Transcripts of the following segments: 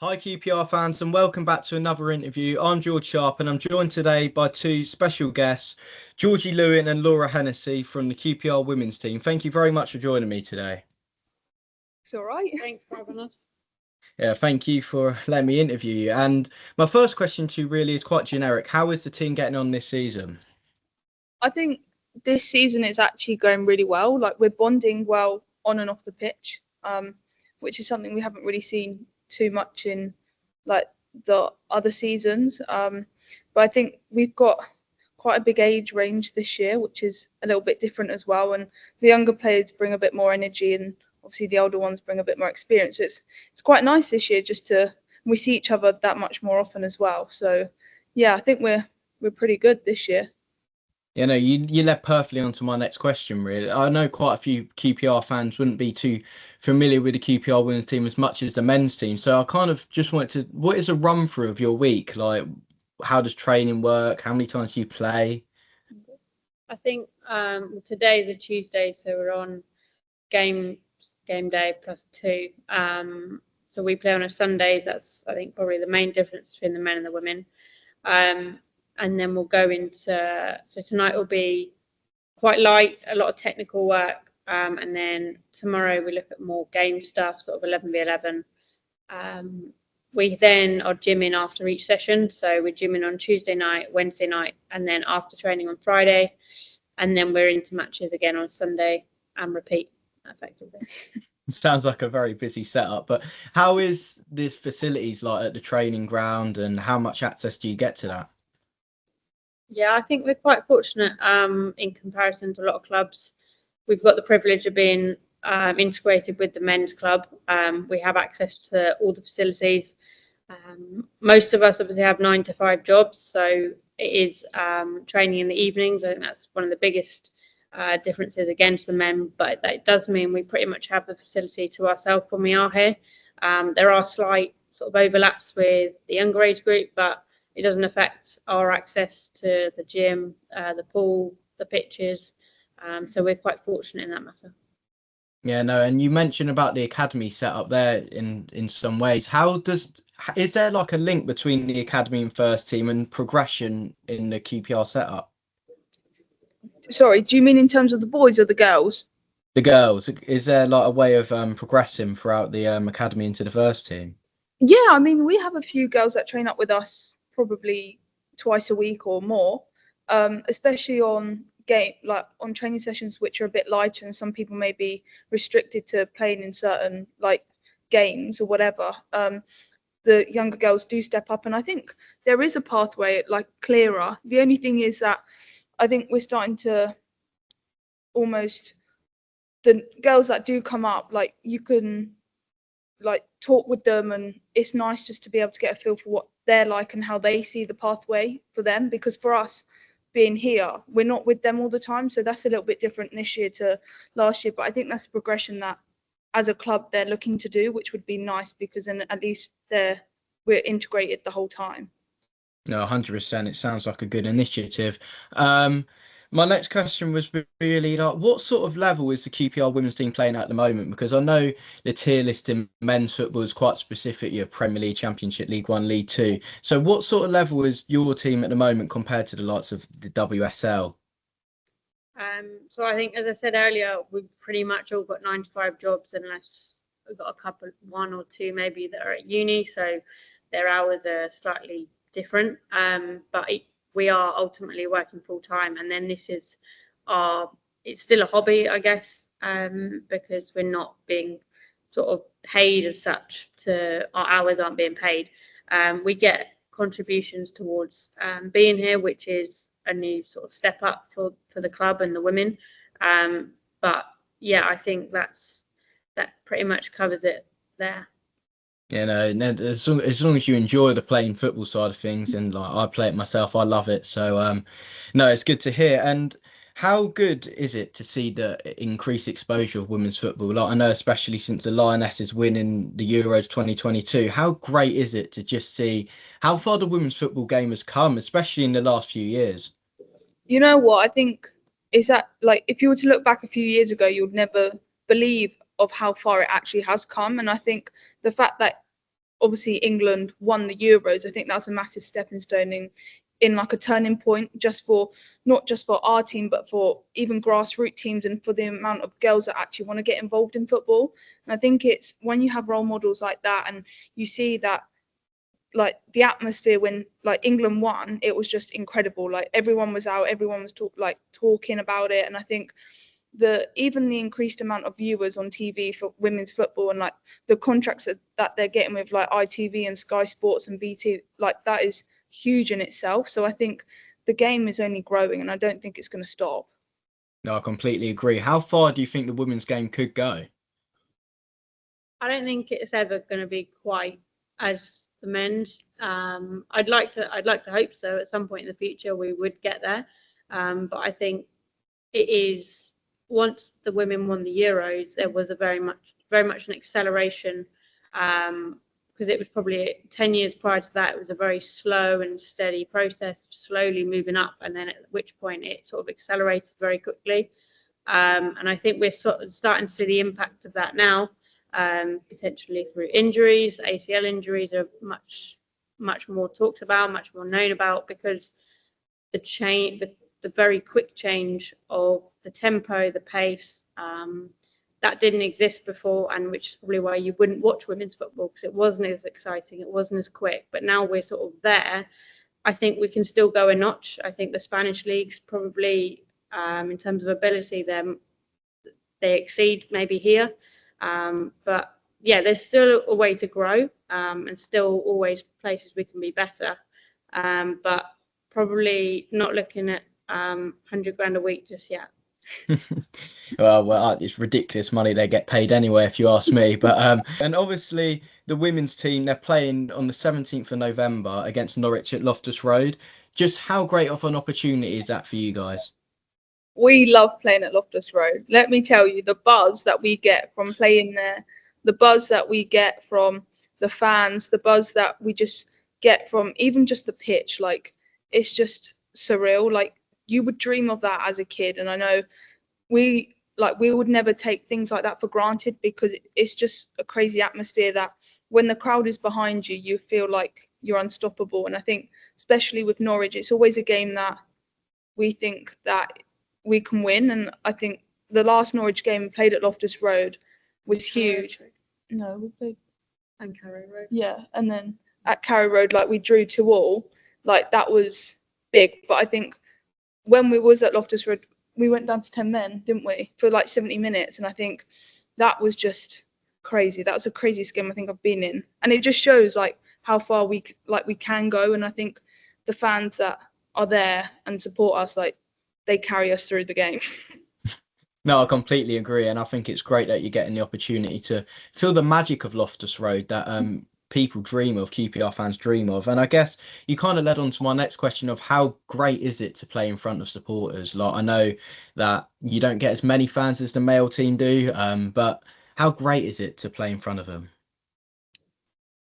Hi QPR fans and welcome back to another interview. I'm George Sharp and I'm joined today by two special guests, Georgie Lewin and Laura Hennessy from the QPR women's team. Thank you very much for joining me today. It's all right. Thanks for having us. Yeah, thank you for letting me interview you. And my first question to you really is quite generic. How is the team getting on this season? I think this season is actually going really well. Like, we're bonding well on and off the pitch, which is something we haven't really seen too much in like the other seasons. But I think we've got quite a big age range this year, which is a little bit different as well. And the younger players bring a bit more energy, and obviously the older ones bring a bit more experience. So it's quite nice this year we see each other that much more often as well. So yeah, I think we're pretty good this year. You know, you led perfectly onto my next question, really. I know quite a few QPR fans wouldn't be too familiar with the QPR women's team as much as the men's team. So I kind of just wanted to, what is a run through of your week? Like, how does training work? How many times do you play? I think today is a Tuesday, so we're on game day +2. So we play on a Sundays. That's, I think, probably the main difference between the men and the women. And then we'll go into, so tonight will be quite light, a lot of technical work. And then tomorrow we look at more game stuff, sort of 11v11. We then are gymming after each session. So we're gymming on Tuesday night, Wednesday night, and then after training on Friday. And then we're into matches again on Sunday and repeat effectively. Sounds like a very busy setup, but how is this facilities like at the training ground and how much access do you get to that? Yeah, I think we're quite fortunate in comparison to a lot of clubs. We've got the privilege of being integrated with the men's club. We have access to all the facilities. Most of us obviously have 9 to 5 jobs, so it is training in the evenings. I think that's one of the biggest differences against the men, but that does mean we pretty much have the facility to ourselves when we are here. There are slight sort of overlaps with the younger age group, but it doesn't affect our access to the gym, the pool, the pitches. So we're quite fortunate in that matter. Yeah, no, and you mentioned about the academy set up there in some ways. Is there like a link between the academy and first team and progression in the QPR setup? Sorry, do you mean in terms of the boys or the girls? The girls, is there like a way of progressing throughout the academy into the first team? Yeah, I mean, we have a few girls that train up with us probably twice a week or more, especially on training sessions which are a bit lighter, and some people may be restricted to playing in certain like games or whatever. The younger girls do step up, and I think there is a pathway like clearer. The only thing is that I think we're starting to almost, the girls that do come up, like, you can like talk with them, and it's nice just to be able to get a feel for what they're like and how they see the pathway for them, because for us being here, we're not with them all the time, so that's a little bit different this year to last year. But I think that's a progression that as a club they're looking to do, which would be nice, because then at least we're integrated the whole time. No, 100%. It sounds like a good initiative. My next question was really like, what sort of level is the QPR women's team playing at the moment? Because I know the tier list in men's football is quite specific. Your Premier League, Championship, League One, League Two. So what sort of level is your team at the moment compared to the likes of the WSL? So I think, as I said earlier, we've pretty much all got 9 to 5 jobs, unless we've got a couple, 1 or 2 maybe, that are at uni. So their hours are slightly different. But we are ultimately working full time, and then this is it's still a hobby, I guess, because we're not being sort of paid as such. Our hours aren't being paid. We get contributions towards being here, which is a new sort of step up for the club and the women. But yeah, I think that pretty much covers it there. You know, as long as you enjoy the playing football side of things, and like I play it myself, I love it. So no, it's good to hear. And how good is it to see the increased exposure of women's football? Like, I know, especially since the Lionesses winning the Euros 2022, how great is it to just see how far the women's football game has come, especially in the last few years? You know what? I think is that, like, if you were to look back a few years ago, you would never believe of how far it actually has come. And I think the fact that obviously England won the Euros, I think that's a massive stepping stone in like a turning point, just for not just for our team, but for even grassroots teams, and for the amount of girls that actually want to get involved in football. And I think it's when you have role models like that, and you see that, like, the atmosphere when like England won, it was just incredible. Like, everyone was out, everyone was talking about it. And I think even the increased amount of viewers on TV for women's football, and like the contracts that they're getting with like ITV and Sky Sports and BT, like that is huge in itself. So I think the game is only growing, and I don't think it's going to stop. No, I completely agree. How far do you think the women's game could go? I don't think it's ever going to be quite as the men's. I'd like to hope so. At some point in the future, we would get there. But I think it is, once the women won the Euros, there was a very much an acceleration. Because it was probably 10 years prior to that, it was a very slow and steady process, slowly moving up, and then at which point it sort of accelerated very quickly. And I think we're sort of starting to see the impact of that now, potentially through injuries. ACL injuries are much more talked about, much more known about, because the very quick change of the tempo, the pace, that didn't exist before, and which is probably why you wouldn't watch women's football, because it wasn't as exciting, it wasn't as quick. But now we're sort of there. I think we can still go a notch. I think the Spanish leagues probably, in terms of ability, they exceed maybe here. But yeah, there's still a way to grow, and still always places we can be better. But probably not looking at 100 grand a week just yet. Well, it's ridiculous money they get paid anyway, if you ask me. But and obviously the women's team, they're playing on the 17th of November against Norwich at Loftus Road. Just how great of an opportunity is that for you guys? We love playing at Loftus Road. Let me tell you, the buzz that we get from playing there, the buzz that we get from the fans, the buzz that we just get from even just the pitch, like, it's just surreal. Like, you would dream of that as a kid, and I know we would never take things like that for granted, because it's just a crazy atmosphere that when the crowd is behind you, you feel like you're unstoppable. And I think especially with Norwich, it's always a game that we think that we can win. And I think the last Norwich game we played at Loftus Road was huge. No, we played and Carrow Road. Yeah, and then at Carrow Road, like, we drew 2-2. Like, that was big. But I think when we was at Loftus Road, we went down to 10 men, didn't we, for like 70 minutes? And I think that was just crazy. That was the craziest game I think I've been in. And it just shows like how far we can go. And I think the fans that are there and support us, like, they carry us through the game. No, I completely agree. And I think it's great that you're getting the opportunity to feel the magic of Loftus Road that people dream of, QPR fans dream of. And I guess you kind of led on to my next question of how great is it to play in front of supporters? Like, I know that you don't get as many fans as the male team do, but how great is it to play in front of them?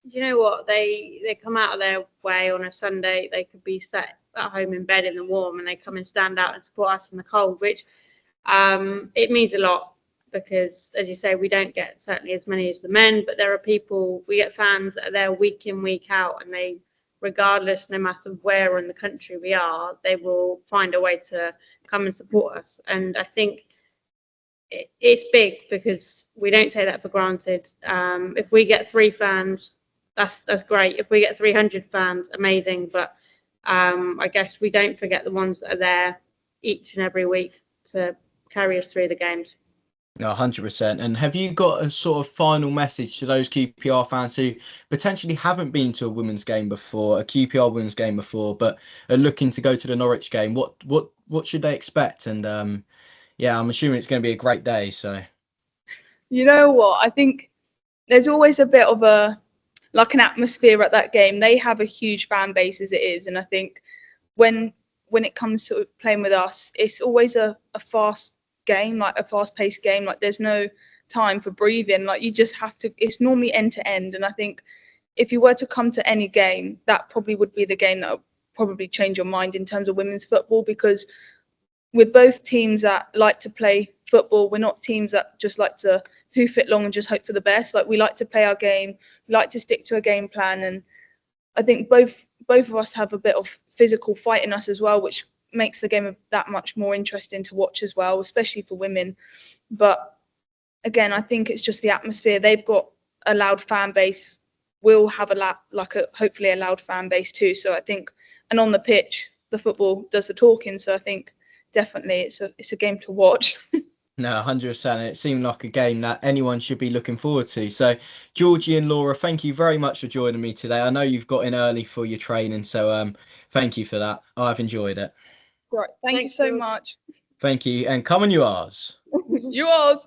You know what? They come out of their way on a Sunday. They could be sat at home in bed in the warm, and they come and stand out and support us in the cold, which it means a lot, because, as you say, we don't get certainly as many as the men, but there are people, we get fans that are there week in, week out, and they, regardless, no matter where in the country we are, they will find a way to come and support us. And I think it's big, because we don't take that for granted. If we get 3 fans, that's great. If we get 300 fans, amazing. But I guess we don't forget the ones that are there each and every week to carry us through the games. No, 100%. And have you got a sort of final message to those QPR fans who potentially haven't been to a women's game before, a QPR women's game before, but are looking to go to the Norwich game? What should they expect? And yeah, I'm assuming it's going to be a great day. So, you know what? I think there's always a bit of an atmosphere at that game. They have a huge fan base as it is, and I think when it comes to playing with us, it's always a fast game, like a fast-paced game. Like, there's no time for breathing. Like, you just have to, it's normally end to end. And I think if you were to come to any game, that probably would be the game that would probably change your mind in terms of women's football, because we're both teams that like to play football. We're not teams that just like to hoof it long and just hope for the best. Like, we like to play our game, we like to stick to a game plan, and I think both of us have a bit of physical fight in us as well, which makes the game that much more interesting to watch as well, especially for women. But again, I think it's just the atmosphere. They've got a loud fan base. We'll have hopefully a loud fan base too. So I think, and on the pitch, the football does the talking. So I think definitely it's a game to watch. No, 100%. It seemed like a game that anyone should be looking forward to. So, Georgie and Laura, thank you very much for joining me today. I know you've got in early for your training, so thank you for that. I've enjoyed it. Right. Thank you so much. Thank you, and come on, you ours. You ours.